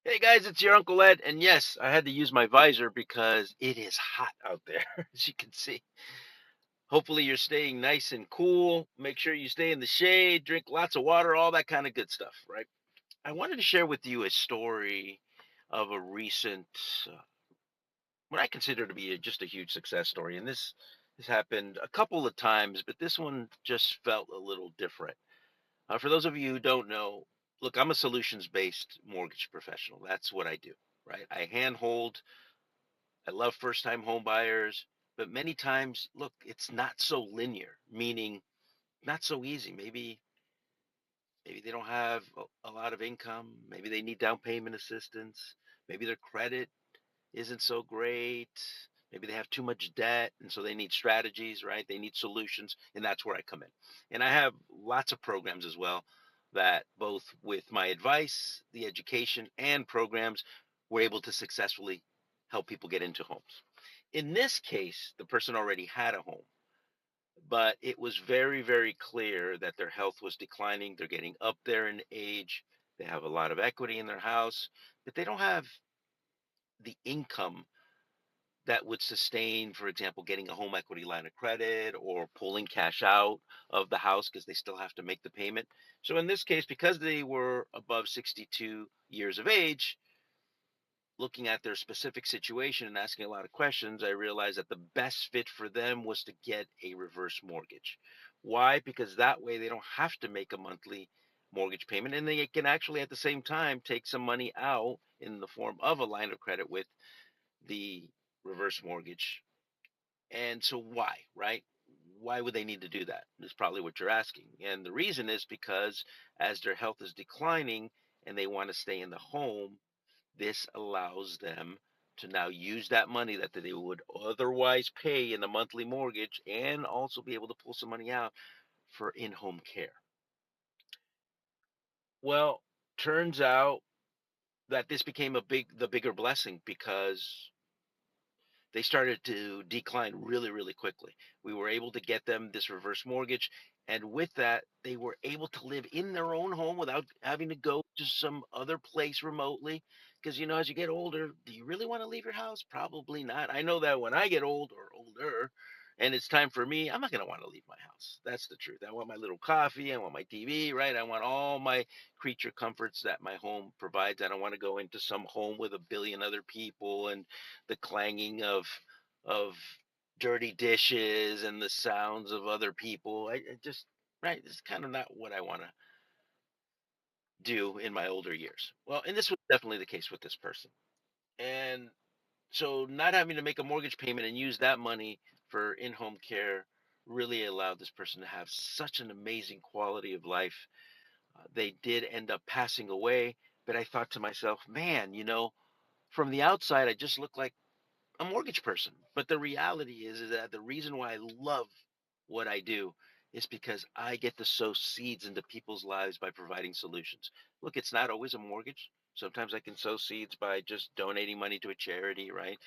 Hey guys, it's your Uncle Ed, and yes, I had to use my visor because it is hot out there, as you can see. Hopefully, you're staying nice and cool. Make sure you stay in the shade, drink lots of water, all that kind of good stuff, right? I wanted to share with you a story of a recent, uh, what I consider to be just a huge success story. And this has happened a couple of times, but this one just felt a little different. For those of you who don't know, look, I'm a solutions based mortgage professional. That's what I do, right? I handhold. I love first time home buyers, but many times, look, it's not so linear, meaning not so easy. Maybe they don't have a lot of income, maybe they need down payment assistance, maybe their credit isn't so great, maybe they have too much debt and so they need strategies, right? They need solutions, and that's where I come in. And I have lots of programs as well that both with my advice, the education and programs, we're able to successfully help people get into homes. In this case, the person already had a home, but it was very, very clear that their health was declining. They're getting up there in age. They have a lot of equity in their house, but they don't have the income that would sustain, for example, getting a home equity line of credit or pulling cash out of the house because they still have to make the payment. So in this case, because they were above 62 years of age, looking at their specific situation and asking a lot of questions, I realized that the best fit for them was to get a reverse mortgage. Why? Because that way they don't have to make a monthly mortgage payment, and they can actually at the same time take some money out in the form of a line of credit with the reverse mortgage. And so why, right? Why would they need to do that? Is probably what you're asking. And the reason is because as their health is declining and they want to stay in the home, this allows them to now use that money that they would otherwise pay in the monthly mortgage and also be able to pull some money out for in-home care. Well, turns out that this became the bigger blessing because they started to decline really, really quickly. We were able to get them this reverse mortgage. And with that, they were able to live in their own home without having to go to some other place remotely. Because, as you get older, do you really want to leave your house? Probably not. I know that when I get old or older and it's time for me, I'm not going to want to leave my house. That's the truth. I want my little coffee. I want my TV, right? I want all my creature comforts that my home provides. I don't want to go into some home with a billion other people and the clanging of dirty dishes and the sounds of other people. I just right. It's kind of not what I want to do in my older years. Well, and this was definitely the case with this person. And so, not having to make a mortgage payment and use that money for in-home care really allowed this person to have such an amazing quality of life. They did end up passing away, but I thought to myself, man, from the outside, I just look like a mortgage person. But the reality is that the reason why I love what I do is because I get to sow seeds into people's lives by providing solutions. Look, it's not always a mortgage. Sometimes I can sow seeds by just donating money to a charity, right?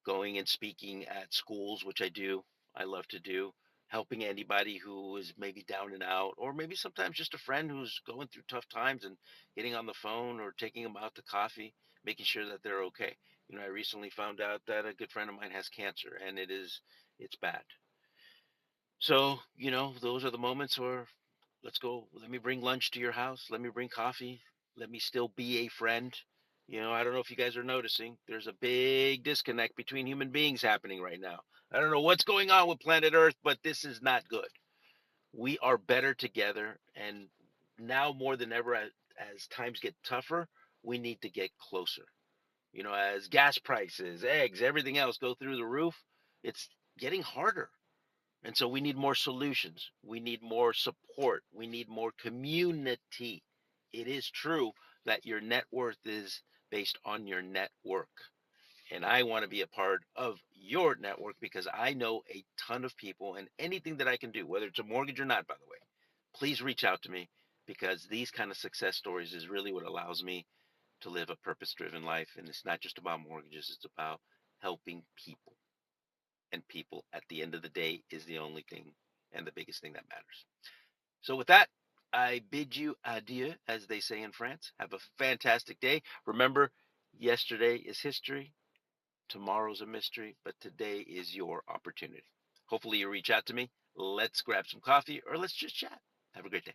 Going and speaking at schools, which I do. I love to do. Helping anybody who is maybe down and out, or maybe sometimes just a friend who's going through tough times and getting on the phone or taking them out to coffee, making sure that they're okay. I recently found out that a good friend of mine has cancer and it's bad. So, those are the moments where let's go, let me bring lunch to your house, let me bring coffee, let me still be a friend. I don't know if you guys are noticing, there's a big disconnect between human beings happening right now. I don't know what's going on with planet Earth, but this is not good. We are better together, and now more than ever, as times get tougher, we need to get closer. As gas prices, eggs, everything else go through the roof, it's getting harder. And so we need more solutions. We need more support. We need more community. It is true that your net worth is based on your network. And I want to be a part of your network because I know a ton of people, and anything that I can do, whether it's a mortgage or not, by the way, please reach out to me because these kind of success stories is really what allows me to live a purpose driven life. And it's not just about mortgages, it's about helping people. And people at the end of the day is the only thing and the biggest thing that matters. So with that, I bid you adieu, as they say in France. Have a fantastic day. Remember, yesterday is history, tomorrow's a mystery, but today is your opportunity. Hopefully, you reach out to me. Let's grab some coffee or let's just chat. Have a great day.